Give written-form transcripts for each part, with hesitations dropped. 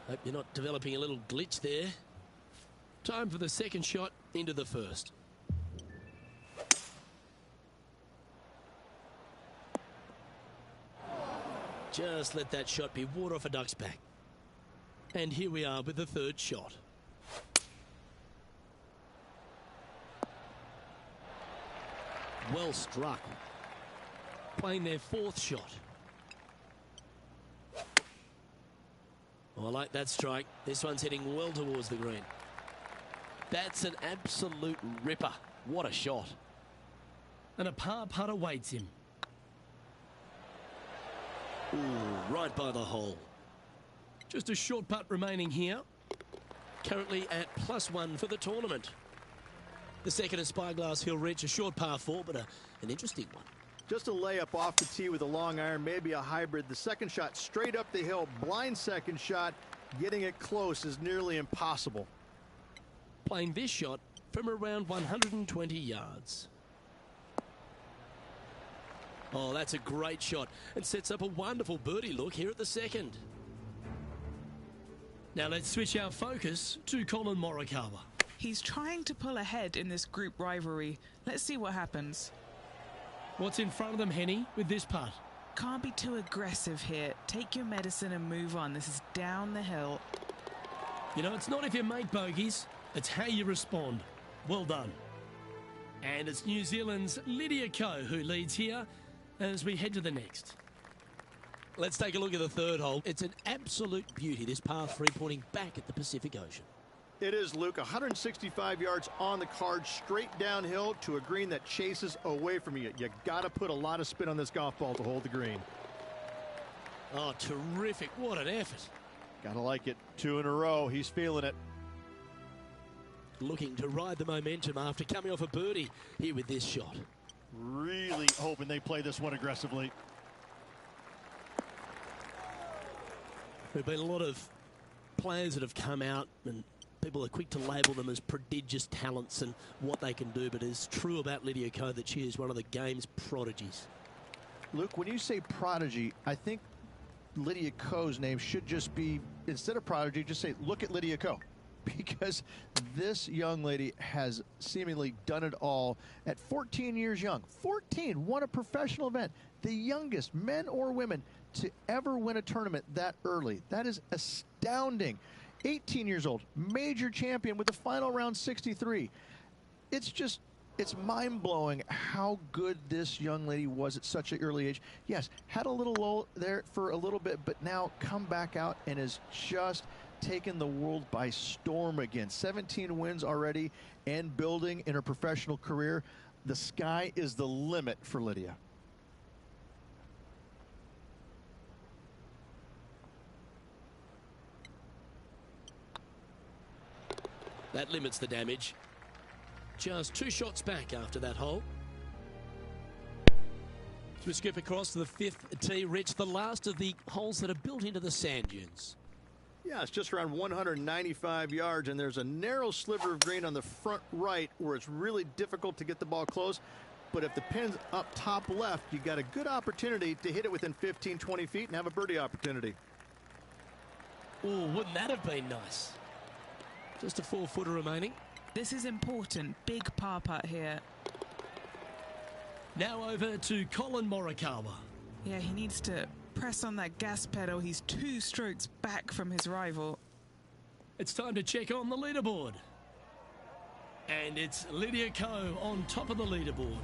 Hope you're not developing a little glitch there. Time for the second shot into the first. Just let that shot be water off a duck's back. And here we are with the third shot. Well struck. Playing their fourth shot. Oh, I like that strike. This one's heading well towards the green. That's an absolute ripper. What a shot. And a par putt awaits him. Ooh, right by the hole. Just a short putt remaining here. Currently at +1 for the tournament. The second at Spyglass Hill Ridge, a short par 4, but an interesting one. Just a layup off the tee with a long iron, maybe a hybrid. The second shot straight up the hill, blind second shot. Getting it close is nearly impossible. Playing this shot from around 120 yards. Oh, that's a great shot and sets up a wonderful birdie look here at the second. Now let's switch our focus to Colin Morikawa. He's trying to pull ahead in this group rivalry. Let's see what happens. What's in front of them, Henny, with this putt? Can't be too aggressive here. Take your medicine and move on. This is down the hill. You know, it's not if you make bogeys, it's how you respond. Well done. And it's New Zealand's Lydia Ko who leads here as we head to the next. Let's take a look at the third hole. It's an absolute beauty, this par 3 pointing back at the Pacific Ocean. It is, Luke. 165 yards on the card, straight downhill to a green that chases away from you. You got to put a lot of spin on this golf ball to hold the green. Oh, terrific. What an effort. Gotta like it. 2 in a row. He's feeling it. Looking to ride the momentum after coming off a birdie here with this shot. Really hoping they play this one aggressively. There have been a lot of players that have come out and people are quick to label them as prodigious talents and what they can do, but it's true about Lydia Ko that she is one of the game's prodigies. Luke, when you say prodigy, I think Lydia Ko's name should just be, instead of prodigy, just say, look at Lydia Ko. Because this young lady has seemingly done it all at 14 years young. 14, won a professional event. The youngest, men or women, to ever win a tournament that early. That is astounding. 18 years old, major champion with the final round 63. It's mind-blowing how good this young lady was at such an early age. Yes, had a little lull there for a little bit, but now come back out and is just taken the world by storm again. 17 wins already and building in her professional career. The sky is the limit for Lydia. That limits the damage. Just 2 shots back after that hole. So we skip across to the 5th tee, Rich, the last of the holes that are built into the sand dunes. Yeah, it's just around 195 yards, and there's a narrow sliver of green on the front right where it's really difficult to get the ball close. But if the pin's up top left, you got a good opportunity to hit it within 15, 20 feet and have a birdie opportunity. Oh, wouldn't that have been nice? Just a 4-footer remaining. This is important. Big par putt here. Now over to Colin Morikawa. Yeah, he needs to press on that gas pedal. He's 2 strokes back from his rival. It's time to check on the leaderboard. And it's Lydia Ko on top of the leaderboard.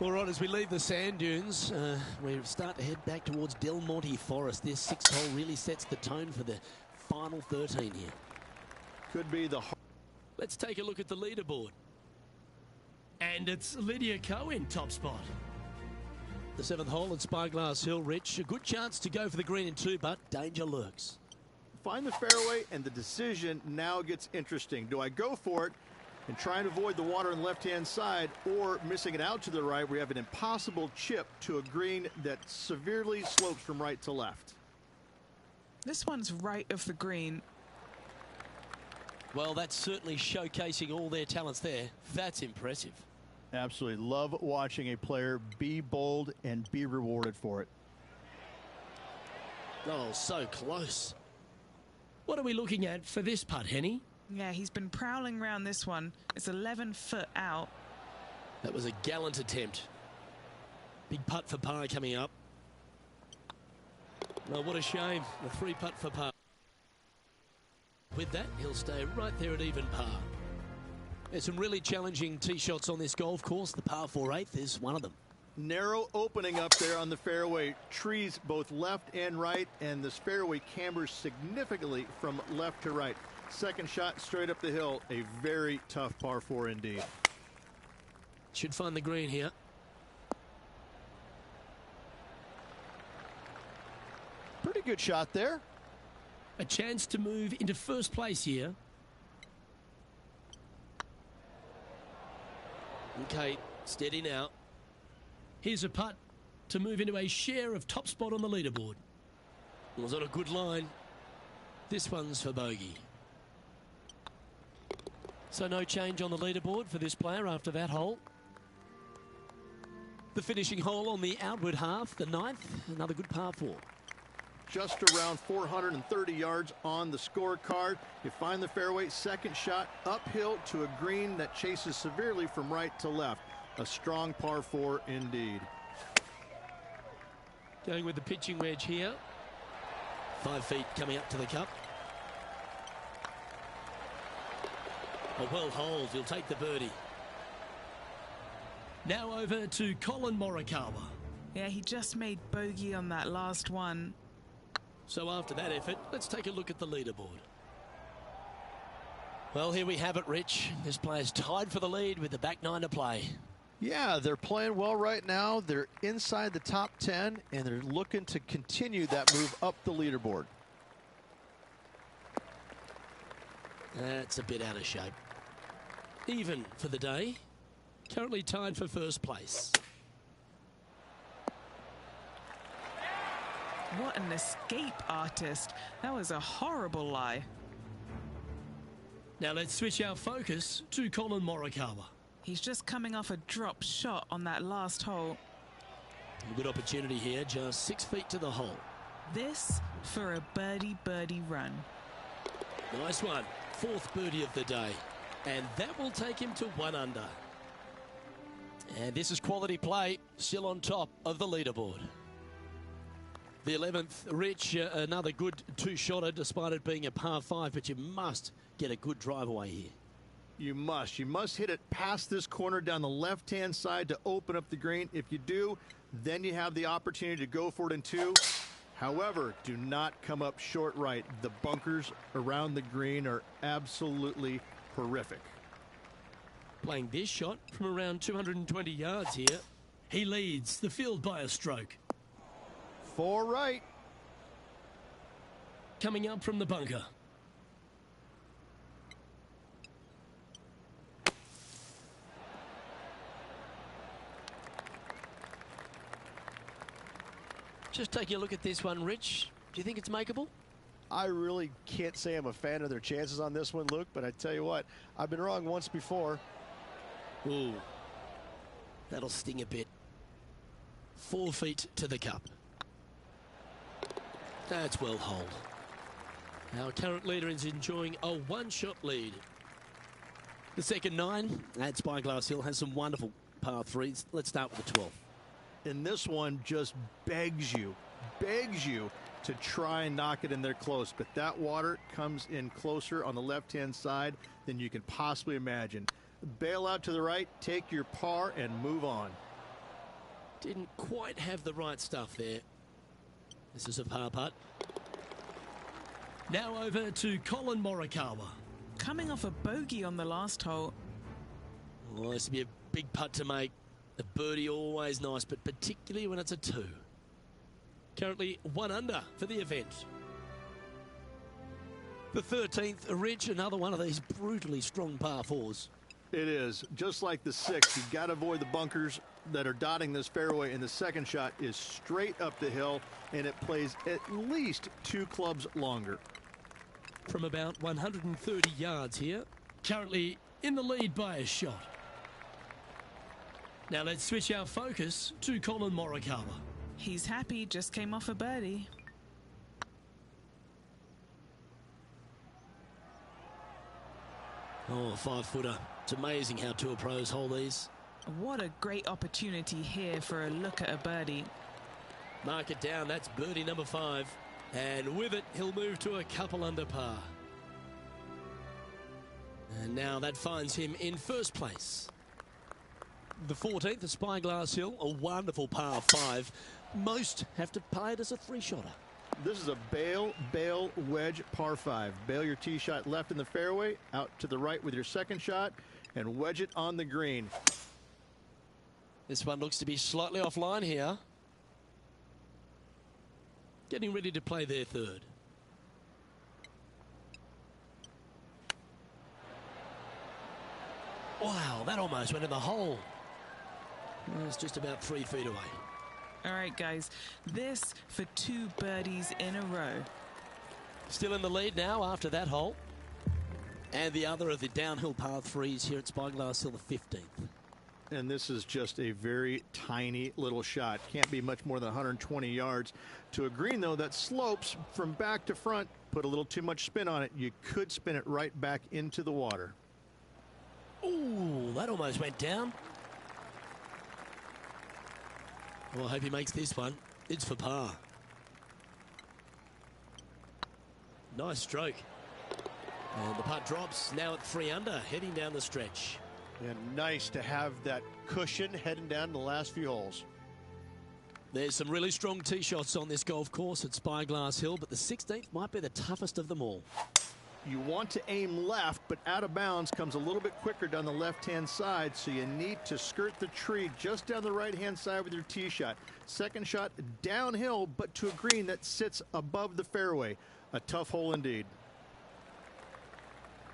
All right, as we leave the sand dunes, we start to head back towards Del Monte Forest. This 6th hole really sets the tone for the final 13 here. Could be the... Let's take a look at the leaderboard. And it's Lydia Ko in top spot. The 7th hole at Spyglass Hill, Rich. A good chance to go for the green in 2, but danger lurks. Find the fairway, and the decision now gets interesting. Do I go for it and try and avoid the water on the left-hand side, or missing it out to the right, we have an impossible chip to a green that severely slopes from right to left? This one's right of the green. Well, that's certainly showcasing all their talents there. That's impressive. Absolutely. Love watching a player be bold and be rewarded for it. Oh, so close. What are we looking at for this putt, Henny? Yeah, he's been prowling around this one. It's 11 foot out. That was a gallant attempt. Big putt for par coming up. Oh, what a shame. A free putt for par. With that, he'll stay right there at even par. There's some really challenging tee shots on this golf course. The par 4/8 is one of them. Narrow opening up there on the fairway. Trees both left and right, and this fairway cambers significantly from left to right. Second shot straight up the hill. A very tough par 4 indeed. Should find the green here. Pretty good shot there. A chance to move into first place here. Okay, steady now. Here's a putt to move into a share of top spot on the leaderboard. Was on a good line. This one's for bogey. So no change on the leaderboard for this player after that hole. The finishing hole on the outward half, the 9th, another good par 4. Just around 430 yards on the scorecard. You find the fairway, second shot uphill to a green that chases severely from right to left. A strong par 4 indeed. Going with the pitching wedge here. 5 feet coming up to the cup. A well holed, he'll take the birdie. Now over to Colin Morikawa. Yeah, he just made bogey on that last one. So after that effort, let's take a look at the leaderboard. Well, here we have it, Rich. This player's tied for the lead with the back 9 to play. Yeah, they're playing well right now. They're inside the top 10, and they're looking to continue that move up the leaderboard. That's a bit out of shape. Even for the day. Currently tied for first place. What an escape artist. That was a horrible lie. Now let's switch our focus to Colin Morikawa. He's just coming off a drop shot on that last hole. A good opportunity here, just 6 feet to the hole. This for a birdie run. Nice one. 4th birdie of the day. And that will take him to 1 under. And this is quality play, still on top of the leaderboard. The 11th, Rich, another good 2-shotter despite it being a par 5, but you must get a good drive away here. You must hit it past this corner down the left-hand side to open up the green. If you do, then you have the opportunity to go for it in 2. However, do not come up short right. The bunkers around the green are absolutely horrific. Playing this shot from around 220 yards here. He leads the field by a stroke. 4 right. Coming up from the bunker. Just taking a look at this one, Rich. Do you think it's makeable? I really can't say I'm a fan of their chances on this one, Luke, but I tell you what, I've been wrong once before. Ooh, that'll sting a bit. 4 feet to the cup. That's well holed. Our current leader is enjoying a 1-shot lead. The second 9 at Spyglass Hill has some wonderful par 3s. Let's start with the 12. And this one just begs you to try and knock it in there close. But that water comes in closer on the left-hand side than you can possibly imagine. Bail out to the right, take your par, and move on. Didn't quite have the right stuff there. This is a par putt. Now over to Colin Morikawa. Coming off a bogey on the last hole. Well, this would be a big putt to make. A birdie always nice, but particularly when it's a 2. Currently 1 under for the event. The 13th, Rich, another one of these brutally strong par 4s. It is. Just like the 6th, you've got to avoid the bunkers that are dotting this fairway, and the second shot is straight up the hill, and it plays at least 2 clubs longer. From about 130 yards here. Currently in the lead by a shot. Now let's switch our focus to Colin Morikawa. He's happy, just came off a birdie. Oh, a 5-footer. It's amazing how tour pros hold these. What a great opportunity here for a look at a birdie. Mark it down. That's birdie number 5. And with it, he'll move to a couple under par. And now that finds him in first place. The 14th at Spyglass Hill, a wonderful par 5. Most have to play it as a 3-shotter. This is a bail wedge par 5. Bail your tee shot left in the fairway, out to the right with your second shot, and wedge it on the green. This one looks to be slightly offline here. Getting ready to play their third. Wow, that almost went in the hole. It's just about 3 feet away. All right, guys, this for 2 birdies in a row. Still in the lead now after that hole. And the other of the downhill par 3s here at Spyglass Hill, the 15th. And this is just a very tiny little shot. Can't be much more than 120 yards. To a green, though, that slopes from back to front. Put a little too much spin on it. You could spin it right back into the water. Ooh, that almost went down. Well, I hope he makes this one. It's for par. Nice stroke. And the putt drops now at 3 under, heading down the stretch. And nice to have that cushion heading down the last few holes. There's some really strong tee shots on this golf course at Spyglass Hill, but the 16th might be the toughest of them all. You want to aim left, but out of bounds comes a little bit quicker down the left-hand side, so you need to skirt the tree just down the right-hand side with your tee shot. Second shot downhill, but to a green that sits above the fairway. A tough hole indeed.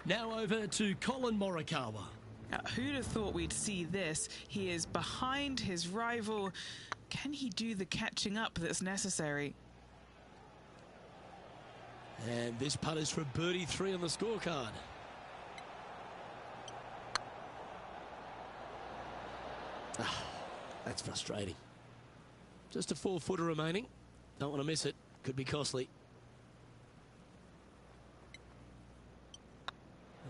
Now over to Colin Morikawa. Now, who'd have thought we'd see this? He is behind his rival. Can he do the catching up that's necessary? And this putt is for birdie 3 on the scorecard. That's frustrating. Just a 4-footer remaining. Don't want to miss it. Could be costly.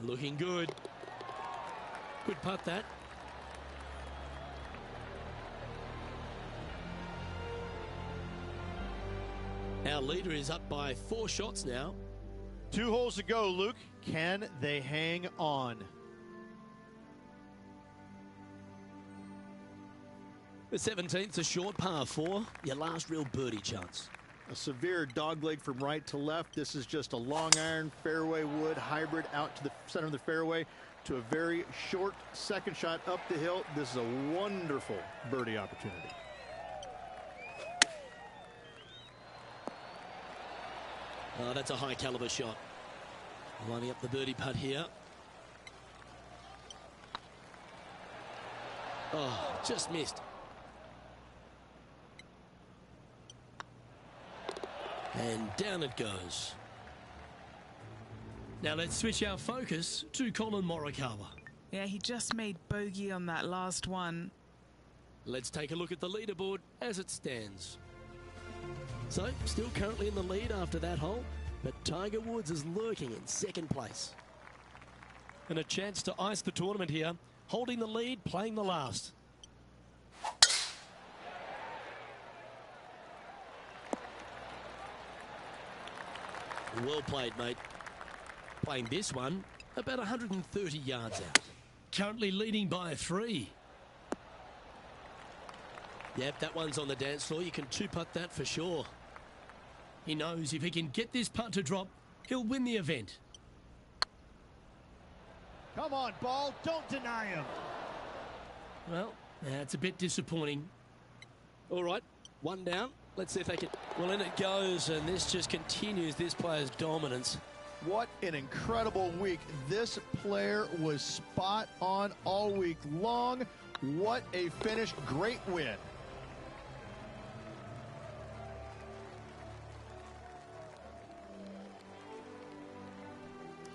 Looking good. Good putt, that. Our leader is up by 4 shots now. 2 holes to go, Luke. Can they hang on? The 17th, a short par 4. Your last real birdie chance. A severe dogleg from right to left. This is just a long iron fairway wood hybrid out to the center of the fairway to a very short second shot up the hill. This is a wonderful birdie opportunity. Oh, that's a high caliber shot. Lining up the birdie putt here. Oh, just missed. And down it goes. Now let's switch our focus to Colin Morikawa. Yeah, he just made bogey on that last one. Let's take a look at the leaderboard as it stands. So, still currently in the lead after that hole, but Tiger Woods is lurking in second place. And a chance to ice the tournament here, holding the lead, playing the last. Well played, mate. Playing this one about 130 yards out. Currently leading by 3. Yep, that one's on the dance floor. You can 2-putt that for sure. He knows if he can get this putt to drop, he'll win the event. Come on, ball. Don't deny him. Well, that's a bit disappointing. All right, 1 down. Let's see if they can... Well, in it goes, and this just continues this player's dominance. What an incredible week. This player was spot on all week long. What a finish. Great win.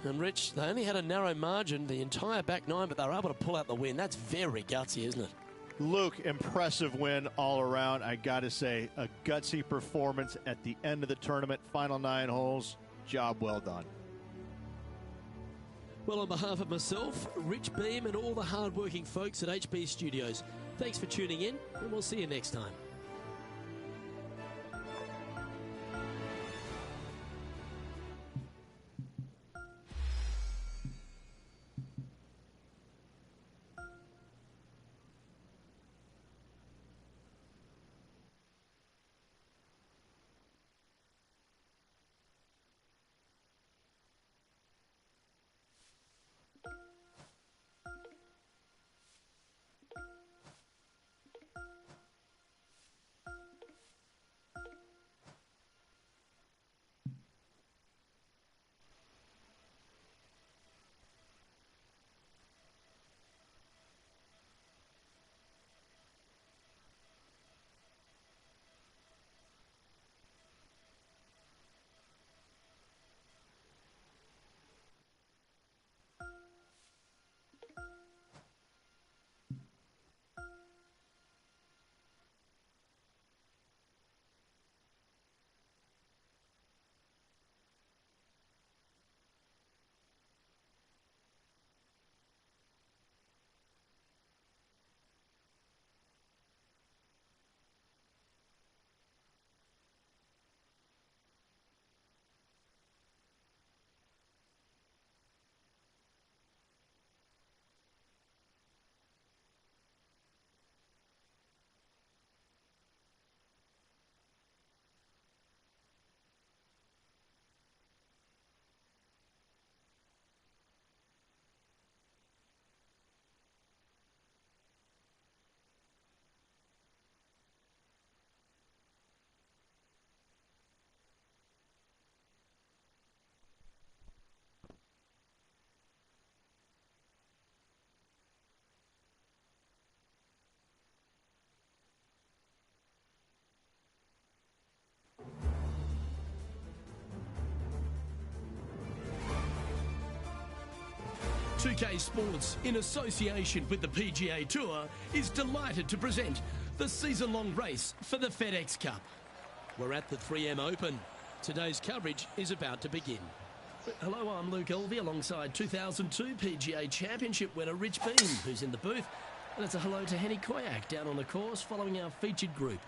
And Rich, they only had a narrow margin the entire back 9, but they were able to pull out the win. That's very gutsy, isn't it? Luke, impressive win all around. I got to say, a gutsy performance at the end of the tournament. Final 9 holes. Job well done. Well, on behalf of myself, Rich Beam, and all the hard-working folks at HP Studios, thanks for tuning in, and we'll see you next time. .2K Sports, in association with the PGA Tour, is delighted to present the season-long race for the FedEx Cup. We're at the 3M Open. Today's coverage is about to begin. Hello, I'm Luke Elvey alongside 2002 PGA Championship winner Rich Beam, who's in the booth. And it's a hello to Henny Koyak down on the course following our featured group.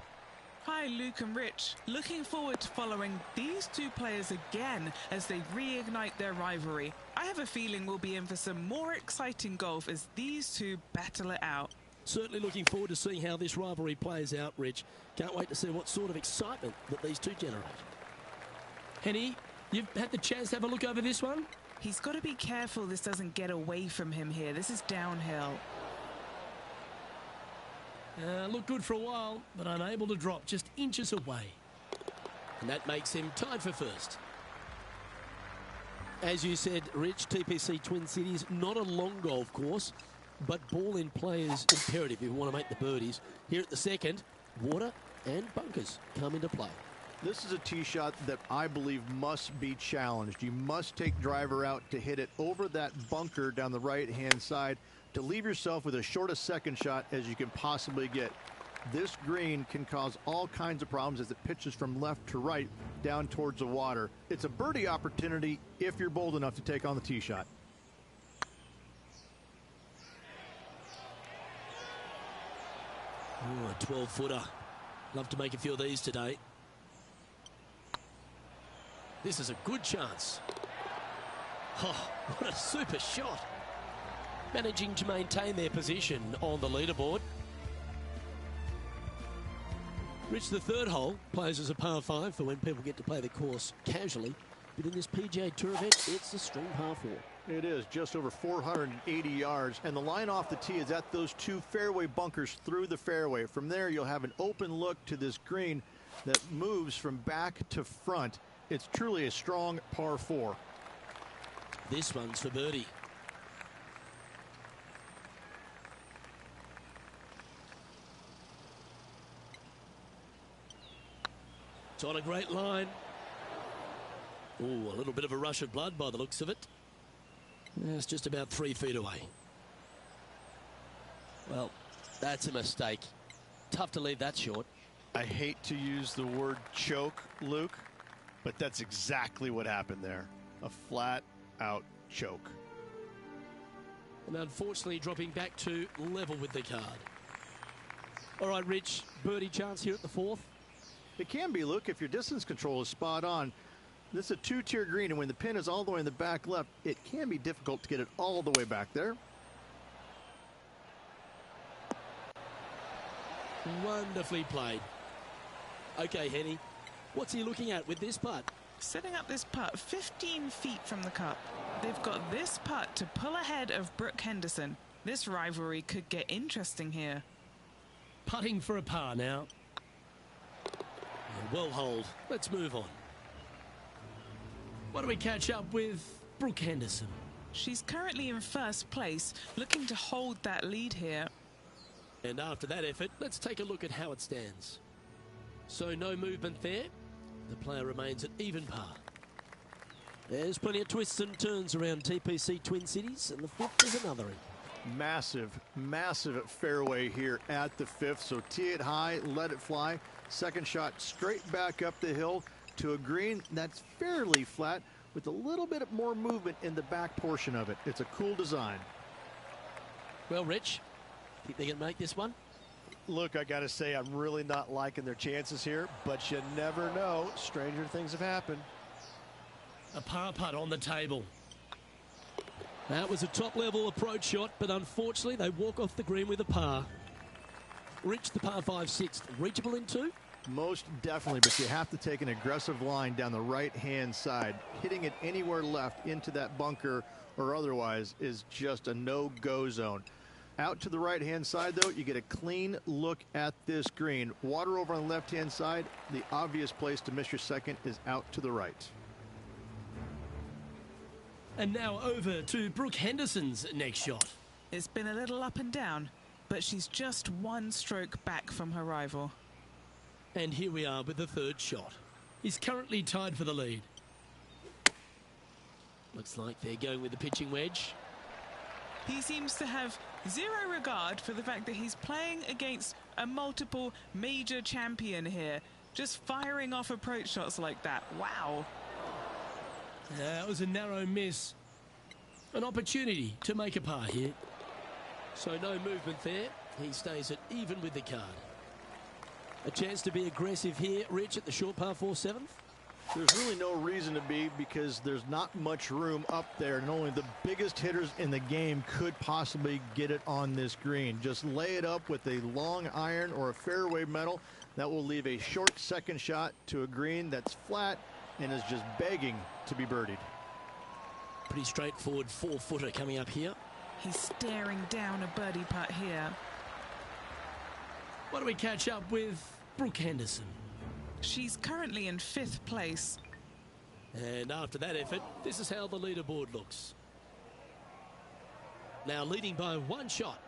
Hi, Luke and Rich. Looking forward to following these two players again as they reignite their rivalry. I have a feeling we'll be in for some more exciting golf as these two battle it out. Certainly looking forward to seeing how this rivalry plays out, Rich. Can't wait to see what sort of excitement that these two generate. Henny, you've had the chance to have a look over this one? He's got to be careful this doesn't get away from him here. This is downhill. Looked good for a while, but unable to drop just inches away. And that makes him tied for first. As you said, Rich, TPC Twin Cities, not a long golf course, but ball in play is imperative if you want to make the birdies. Here at the second, water and bunkers come into play. This is a tee shot that I believe must be challenged. You must take driver out to hit it over that bunker down the right-hand side to leave yourself with as short a second shot as you can possibly get. This green can cause all kinds of problems as it pitches from left to right down towards the water. It's a birdie opportunity if you're bold enough to take on the tee shot. Ooh, a 12-footer. Love to make a few of these today. This is a good chance. Oh, what a super shot. Managing to maintain their position on the leaderboard. Rich, the third hole plays as a par 5 for when people get to play the course casually. But in this PGA Tour event, it's a string par 4. It is just over 480 yards, and the line off the tee is at those two fairway bunkers through the fairway. From there, you'll have an open look to this green that moves from back to front. It's truly a strong par 4. This one's for birdie. It's on a great line. Ooh, a little bit of a rush of blood by the looks of it. It's just about 3 feet away. Well, that's a mistake. Tough to leave that short. I hate to use the word choke, Luke, but that's exactly what happened there. A flat-out choke. And unfortunately dropping back to level with the card. All right, Rich, birdie chance here at the 4th. It can be, Luke, if your distance control is spot on. This is a 2-tier green, and when the pin is all the way in the back left, it can be difficult to get it all the way back there. Wonderfully played. Okay, Henny, what's he looking at with this putt? Setting up this putt 15 feet from the cup. They've got this putt to pull ahead of Brooke Henderson. This rivalry could get interesting here. Putting for a par now. Well hold. Let's move on. What do we catch up with Brooke Henderson? She's currently in first place, looking to hold that lead here. And after that effort, let's take a look at how it stands. So no movement there. The player remains at even par. There's plenty of twists and turns around TPC Twin Cities, and the 5th is another in. Massive, massive fairway here at the 5th. So tee it high, let it fly. Second shot straight back up the hill to a green that's fairly flat with a little bit more movement in the back portion of it. It's a cool design. Well, Rich, think they can make this one? Look, I got to say, I'm really not liking their chances here, but you never know. Stranger things have happened. A par putt on the table. That was a top-level approach shot, but unfortunately they walk off the green with a par. Rich, the par 5 6th, reachable in 2? Most definitely, but you have to take an aggressive line down the right-hand side. Hitting it anywhere left into that bunker or otherwise is just a no-go zone. Out to the right-hand side, though, you get a clean look at this green. Water over on the left-hand side. The obvious place to miss your second is out to the right. And now over to Brooke Henderson's next shot. It's been a little up and down, but she's just one stroke back from her rival. And here we are with the 3rd shot. He's currently tied for the lead. Looks like they're going with the pitching wedge. He seems to have zero regard for the fact that he's playing against a multiple major champion here. Just firing off approach shots like that. Wow. That was a narrow miss. An opportunity to make a par here. So no movement there. He stays at even with the card. A chance to be aggressive here, Rich, at the short par 4 7th. There's really no reason to be, because there's not much room up there, and only the biggest hitters in the game could possibly get it on this green. Just lay it up with a long iron or a fairway metal. That will leave a short second shot to a green that's flat and is just begging to be birdied. Pretty straightforward 4-footer coming up here. He's staring down a birdie putt here. What do we catch up with Brooke Henderson? She's currently in 5th place. And after that effort, this is how the leaderboard looks. Now leading by 1 shot.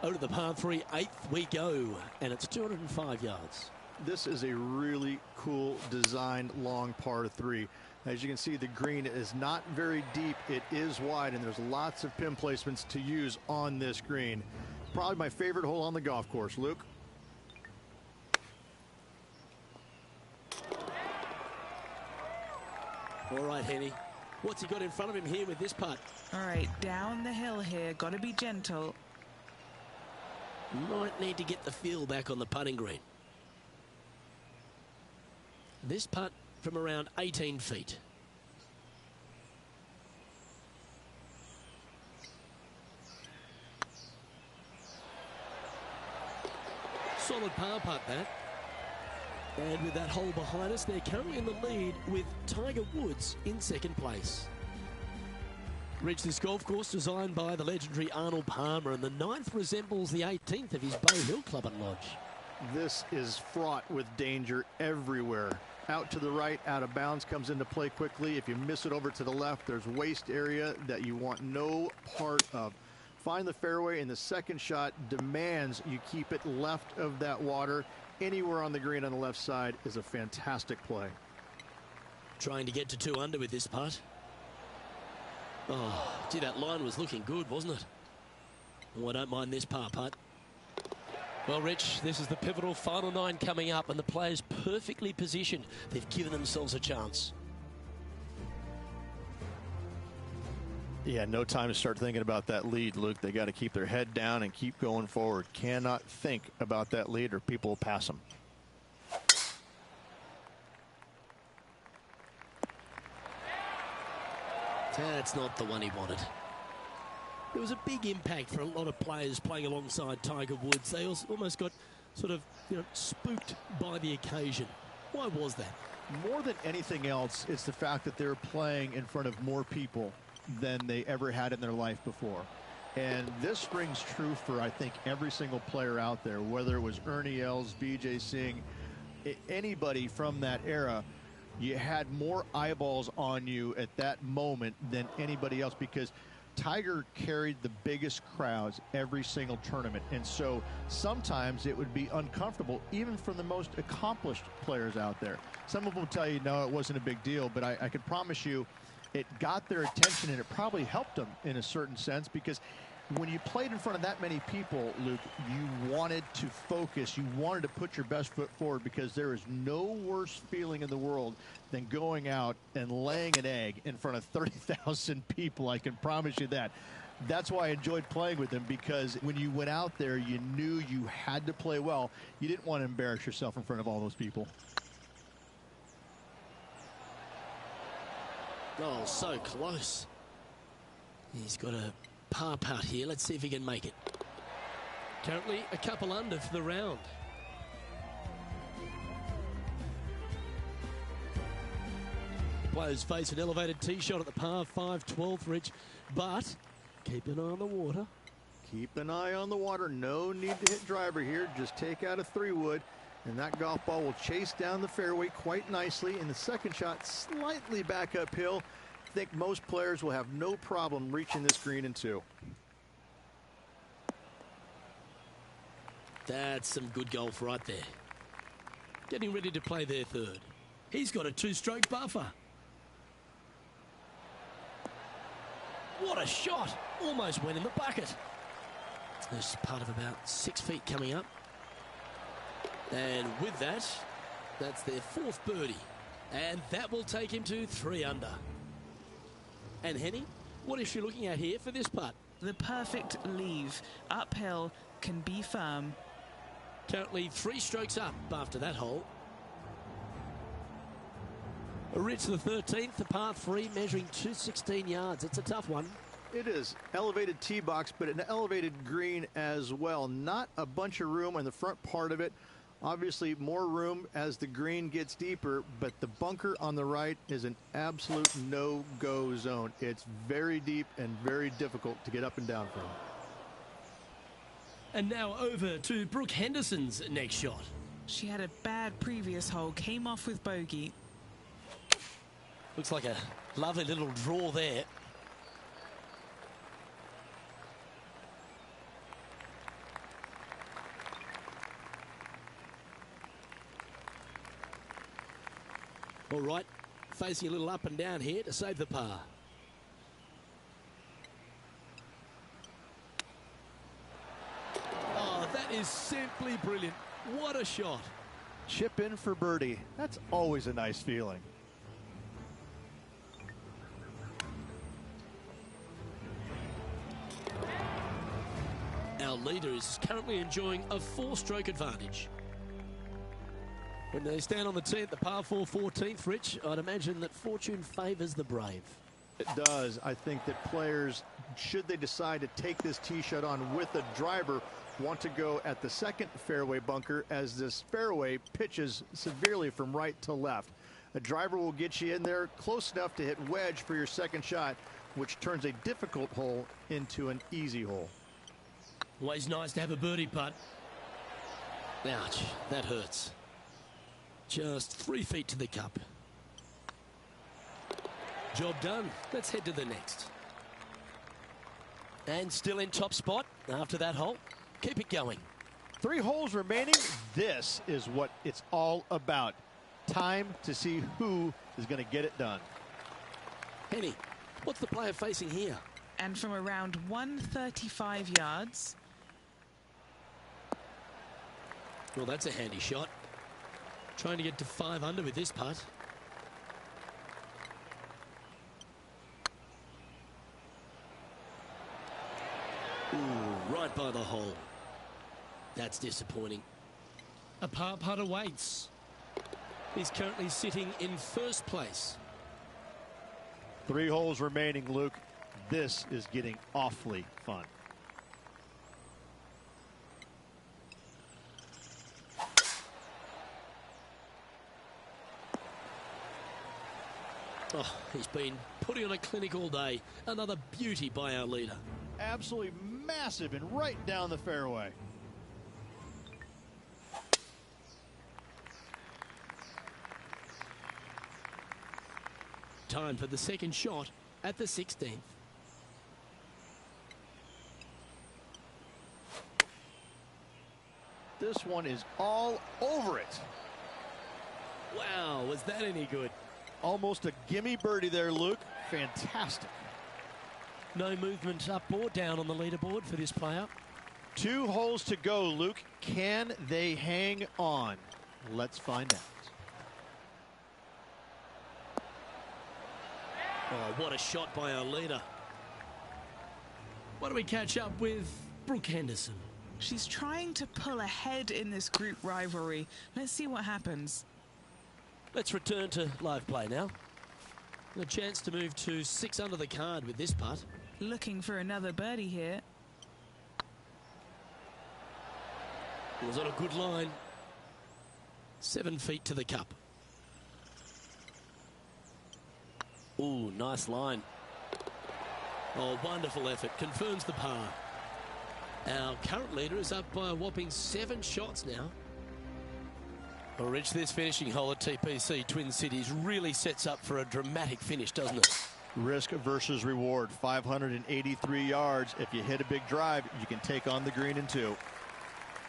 Over to the par 3 8th we go, and it's 205 yards. This is a really cool designed long par 3. As you can see, the green is not very deep. It is wide, and there's lots of pin placements to use on this green. Probably my favorite hole on the golf course. Luke? All right, Henny. What's he got in front of him here with this putt? All right, down the hill here. Got to be gentle. Might need to get the feel back on the putting green. This putt from around 18 feet. Solid par putt, that. And with that hole behind us, they're currently in the lead with Tiger Woods in 2nd place. Rich, this golf course designed by the legendary Arnold Palmer, and the 9th resembles the 18th of his Bow Hill Club and Lodge. This is fraught with danger everywhere. Out to the right, out of bounds comes into play quickly. If you miss it over to the left, there's waste area that you want no part of. Find the fairway, and the second shot demands you keep it left of that water. Anywhere on the green on the left side is a fantastic play. Trying to get to 2 under with this putt. Oh, gee, that line was looking good, wasn't it? Oh, I don't mind this par putt. Well, Rich, this is the pivotal final 9 coming up, and the players perfectly positioned. They've given themselves a chance. Yeah, no time to start thinking about that lead, Luke. They got to keep their head down and keep going forward. Cannot think about that lead or people will pass them. That's not the one he wanted. There was a big impact for a lot of players playing alongside Tiger Woods. They almost got sort of, spooked by the occasion. Why was that? More than anything else, it's the fact that they're playing in front of more people than they ever had in their life before. And this rings true for, I think, every single player out there, whether it was Ernie Els, BJ Singh, anybody from that era. You had more eyeballs on you at that moment than anybody else because Tiger carried the biggest crowds every single tournament. And so sometimes it would be uncomfortable, even for the most accomplished players out there. Some of them will tell you, no, it wasn't a big deal, but I can promise you it got their attention and it probably helped them in a certain sense because when you played in front of that many people, Luke, you wanted to focus. You wanted to put your best foot forward because there is no worse feeling in the world than going out and laying an egg in front of 30,000 people. I can promise you that. That's why I enjoyed playing with them because when you went out there, you knew you had to play well. You didn't want to embarrass yourself in front of all those people. Oh, so close. He's got a par putt here. Let's see if he can make it. Currently a couple under for the round. The players face an elevated tee shot at the par 5 12th, Rich, but keep an eye on the water. Keep an eye on the water. No need to hit driver here. Just take out a 3-wood, and that golf ball will chase down the fairway quite nicely. And the second shot slightly back uphill. I think most players will have no problem reaching this green in 2. That's some good golf right there. Getting ready to play their third. He's got a 2-stroke buffer. What a shot. Almost went in the bucket. There's part of about 6 feet coming up. And with that, that's their 4th birdie. And that will take him to 3 under. And Henny, what is she looking at here for this putt? The perfect leave. Uphill, can be firm. Currently 3 strokes up after that hole. Rich, the 13th, the par 3, measuring 216 yards. It's a tough one. It is. Elevated tee box, but an elevated green as well. Not a bunch of room on the front part of it. Obviously, more room as the green gets deeper, but the bunker on the right is an absolute no-go zone. It's very deep and very difficult to get up and down from. And now over to Brooke Henderson's next shot. She had a bad previous hole, came off with bogey. Looks like a lovely little draw there. All right, facing a little up and down here to save the par. Oh, that is simply brilliant. What a shot. Chip in for birdie. That's always a nice feeling. Our leader is currently enjoying a 4-stroke advantage. When they stand on the tee at the par 4 14th, Rich, I'd imagine that fortune favours the brave. It does. I think that players, should they decide to take this tee shot on with a driver, want to go at the second fairway bunker as this fairway pitches severely from right to left. A driver will get you in there close enough to hit wedge for your second shot, which turns a difficult hole into an easy hole. Always nice to have a birdie putt. Ouch, that hurts. Just 3 feet to the cup. Job done. Let's head to the next. And still in top spot after that hole. Keep it going. 3 holes remaining. This is what it's all about. Time to see who is going to get it done. Henny, what's the player facing here? And from around 135 yards. Well, that's a handy shot. Trying to get to 5 under with this putt. Ooh, right by the hole. That's disappointing. A par putt awaits. He's currently sitting in first place. 3 holes remaining, Luke. This is getting awfully fun. Oh, he's been putting on a clinic all day. Another beauty by our leader. Absolutely massive and right down the fairway. Time for the second shot at the 16th. This one is all over it. Wow, was that any good? Almost a gimme birdie there, Luke. Fantastic. No movement up or down on the leaderboard for this player. 2 holes to go, Luke. Can they hang on? Let's find out. Oh, what a shot by our leader. Why do we catch up with Brooke Henderson? She's trying to pull ahead in this group rivalry. Let's see what happens. Let's return to live play now. A chance to move to 6 under the card with this putt. Looking for another birdie here. It was on a good line. 7 feet to the cup. Ooh, nice line. Oh, wonderful effort. Confirms the par. Our current leader is up by a whopping 7 shots now. Well, Rich, this finishing hole at TPC Twin Cities really sets up for a dramatic finish, doesn't it? Risk versus reward. 583 yards. If you hit a big drive, you can take on the green in 2.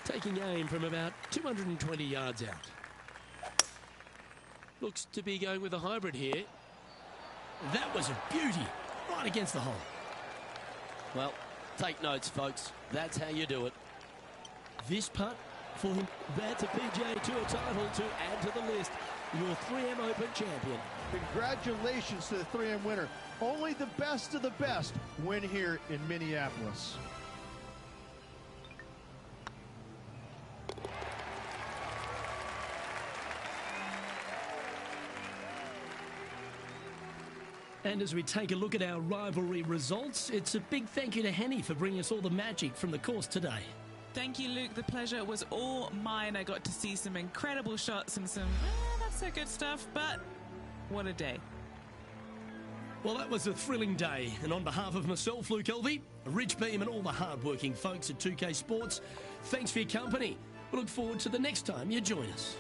Taking aim from about 220 yards out. Looks to be going with a hybrid here. That was a beauty. Right against the hole. Well, take notes, folks. That's how you do it. This putt for him. That's a PGA Tour title to add to the list. Your 3M Open champion. Congratulations to the 3M winner. Only the best of the best win here in Minneapolis. And as we take a look at our rivalry results, it's a big thank you to Henny for bringing us all the magic from the course today. Thank you, Luke. The pleasure was all mine. I got to see some incredible shots and some not so good stuff, but what a day. Well, that was a thrilling day. And on behalf of myself, Luke Elvey, Rich Beam and all the hard-working folks at 2K Sports, thanks for your company. We look forward to the next time you join us.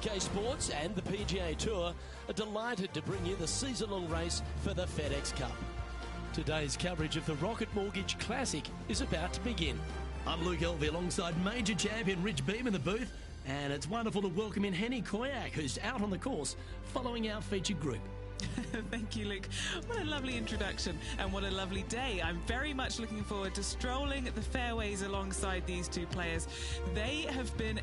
UK Sports and the PGA Tour are delighted to bring you the season-long race for the FedEx Cup. Today's coverage of the Rocket Mortgage Classic is about to begin. I'm Luke Elvey alongside major champion Rich Beam in the booth, and it's wonderful to welcome in Henny Koyak, who's out on the course following our featured group. Thank you, Luke. What a lovely introduction and what a lovely day. I'm very much looking forward to strolling the fairways alongside these two players. They have been